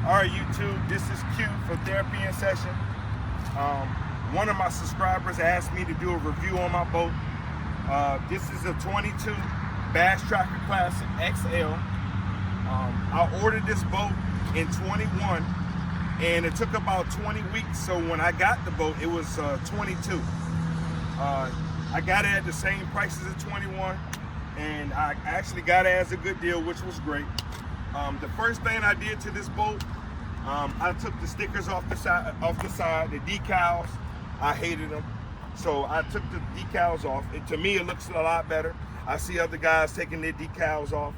All right, YouTube, this is Q for Therapy in Session. One of my subscribers asked me to do a review on my boat. This is a 22 basstrackerclassicxl. I ordered this boat in 21, and it took about 20 weeks. So when I got the boat, it was 22. I got it at the same price as a 21, and I actually got it as a good deal, which was great. The first thing I did to this boat, I took the stickers off the side, the decals. I hated them, so I took the decals off. And to me, it looks a lot better. I see other guys taking their decals off.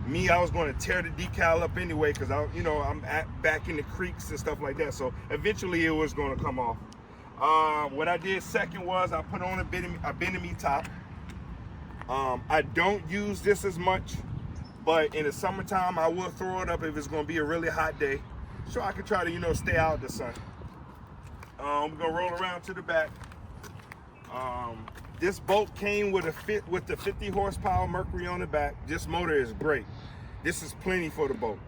Me, I was going to tear the decal up anyway because I'm back in the creeks and stuff like that. So eventually, it was going to come off. What I did second was I put on a Benemy top. I don't use this as much, but in the summertime, I will throw it up if it's going to be a really hot day, so I can try to, stay out of the sun. We're gonna roll around to the back. This boat came with the 50 horsepower Mercury on the back. This motor is great. This is plenty for the boat.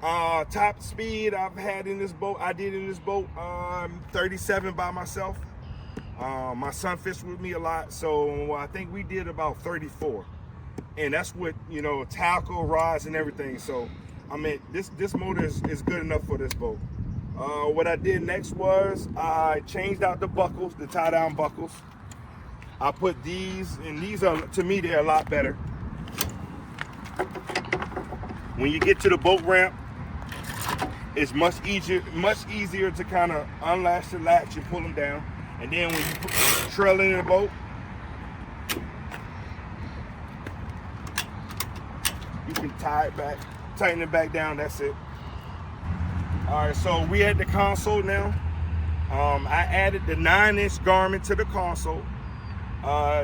Top speed I did in this boat, 37 by myself. My son fished with me a lot, so I think we did about 34. And that's with, tackle, rods, and everything. So, I mean, this motor is good enough for this boat. What I did next was I changed out the buckles, the tie-down buckles. I put these, and these are, to me, they're a lot better. When you get to the boat ramp, it's much easier to kind of unlatch the latch and pull them down. And then when you put the trailer in the boat, you can tighten it back down, that's it. All right, so we at the console now. I added the 9-inch garment to the console.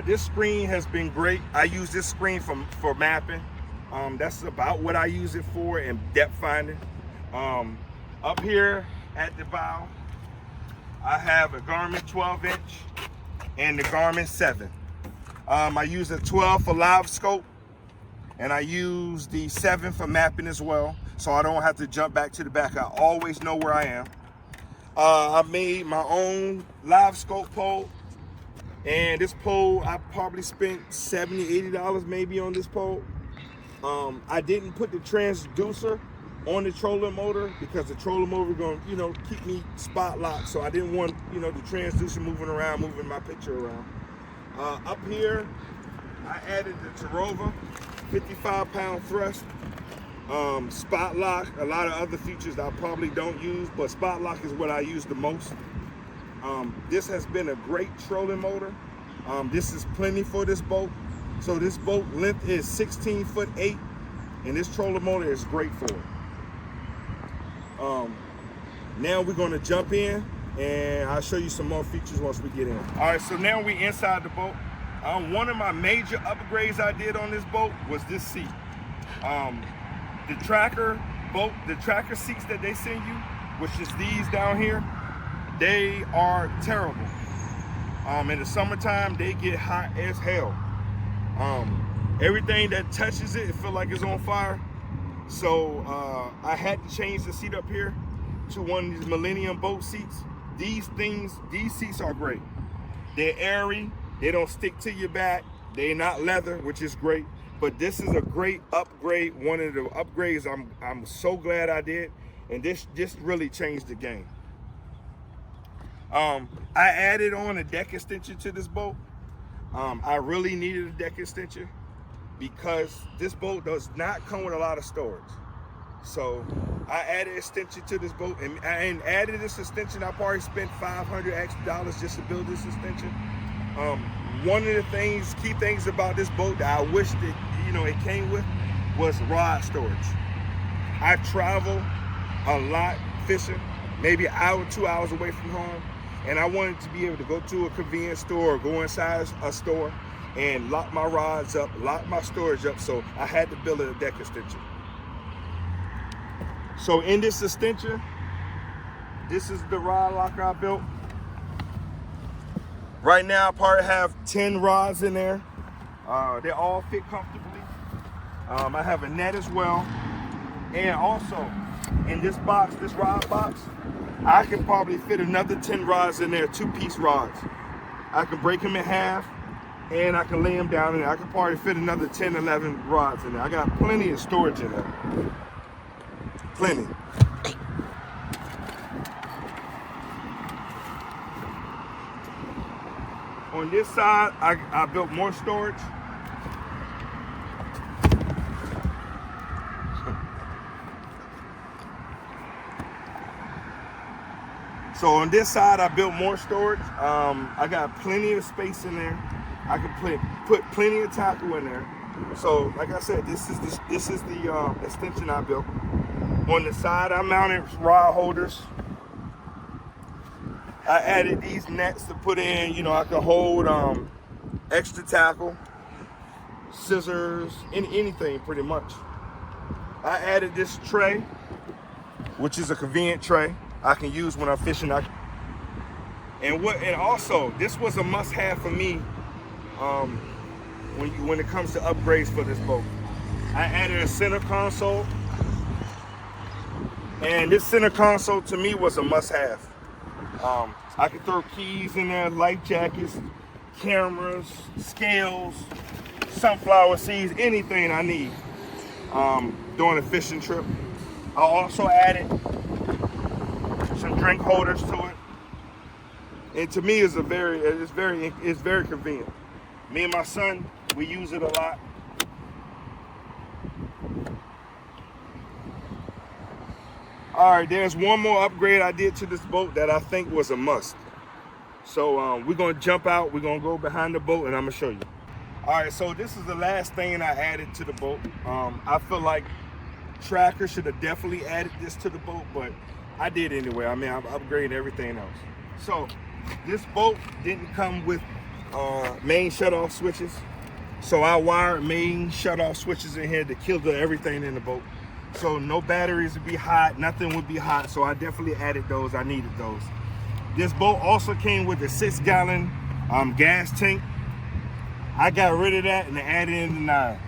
This screen has been great. I use this screen for mapping. That's about what I use it for, and depth finding. Up here at the bow, I have a Garmin 12-inch and the Garmin 7. I use a 12 for live scope, and I use the 7 for mapping as well, so I don't have to jump back to the back. I always know where I am. I made my own live scope pole, and this pole, I probably spent $70, $80 maybe on this pole. I didn't put the transducer on the trolling motor because the trolling motor going to, keep me spot locked, so I didn't want, the transducer moving my picture around. Up here, I added the Tarova 55-pound thrust, spot lock, a lot of other features that I probably don't use, but spot lock is what I use the most. This has been a great trolling motor. This is plenty for this boat. So this boat length is 16'8", and this trolling motor is great for it. Now we're going to jump in, and I'll show you some more features once we get in. All right, so now we inside the boat. One of my major upgrades I did on this boat was this seat. The tracker seats that they send you, which is these down here, they are terrible. In the summertime, they get hot as hell. Everything that touches it feels like it's on fire. So I had to change the seat up here to one of these Millennium boat seats. These seats are great. They're airy. They don't stick to your back. They're not leather, which is great. But this is a great upgrade. One of the upgrades I'm so glad I did. And this really changed the game. I added on a deck extension to this boat. I really needed a deck extension because this boat does not come with a lot of storage. So I added extension to this boat, and added this extension. I probably spent $500 extra just to build this extension. One of the key things about this boat that I wish that it came with was rod storage. I travel a lot fishing, maybe an hour, 2 hours away from home, and I wanted to be able to go to a convenience store or go inside a store and lock my rods up, lock my storage up, so I had to build a deck extension. So in this extension, this is the rod locker I built. Right now I probably have 10 rods in there. They all fit comfortably. I have a net as well. And also, in this box, this rod box, I can probably fit another 10 rods in there, 2-piece rods. I can break them in half and I can lay them down in there. I can probably fit another 10, 11 rods in there. I got plenty of storage in there. Plenty. On this side, I built more storage. So on this side, I built more storage. I got plenty of space in there. I can put plenty of tackle in there. So like I said, this is the extension I built. On the side, I mounted rod holders. I added these nets to put in, you know, I can hold extra tackle, scissors, anything pretty much. I added this tray, which is a convenient tray I can use when I'm fishing. And also, this was a must-have for me when it comes to upgrades for this boat. I added a center console, and this center console to me was a must-have. I could throw keys in there, life jackets, cameras, scales, sunflower seeds, anything I need during a fishing trip. I also added some drink holders to it, and to me, it's very convenient. Me and my son, we use it a lot. All right, there's one more upgrade I did to this boat that I think was a must. So we're gonna jump out, we're gonna go behind the boat, and I'm gonna show you. All right, so this is the last thing I added to the boat. I feel like Tracker should have definitely added this to the boat, but I did anyway. I mean, I've upgraded everything else. So this boat didn't come with main shutoff switches. So I wired main shutoff switches in here to kill everything in the boat. So no batteries would be hot, nothing would be hot. So I definitely added those, I needed those. This boat also came with a 6-gallon gas tank. I got rid of that and added in the 9.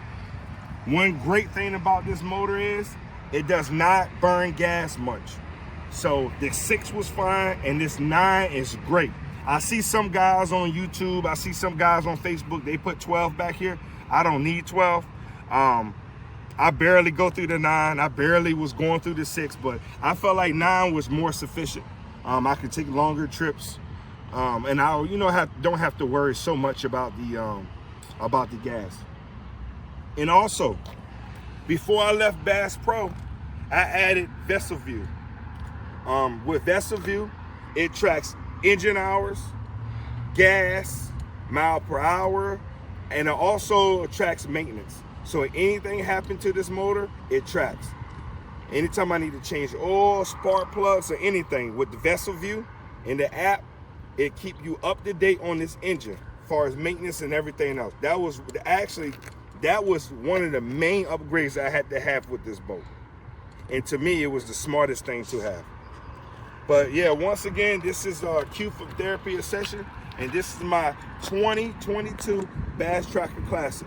One great thing about this motor is it does not burn gas much. So the 6 was fine and this 9 is great. I see some guys on YouTube, I see some guys on Facebook, they put 12 back here. I don't need 12. I barely go through the 9. I barely was going through the 6, but I felt like 9 was more sufficient. I could take longer trips, and I, don't have to worry so much about the gas. And also, before I left Bass Pro, I added Vessel View. With Vessel View, it tracks engine hours, gas, mile per hour, and it also tracks maintenance. So if anything happened to this motor, it tracks. Anytime I need to change oil, spark plugs, or anything, with the Vessel View in the app, it keep you up to date on this engine as far as maintenance and everything else. That was one of the main upgrades I had to have with this boat. And to me, it was the smartest thing to have. But yeah, once again, this is Q for Therapy session, and this is my 2022 Bass Tracker Classic.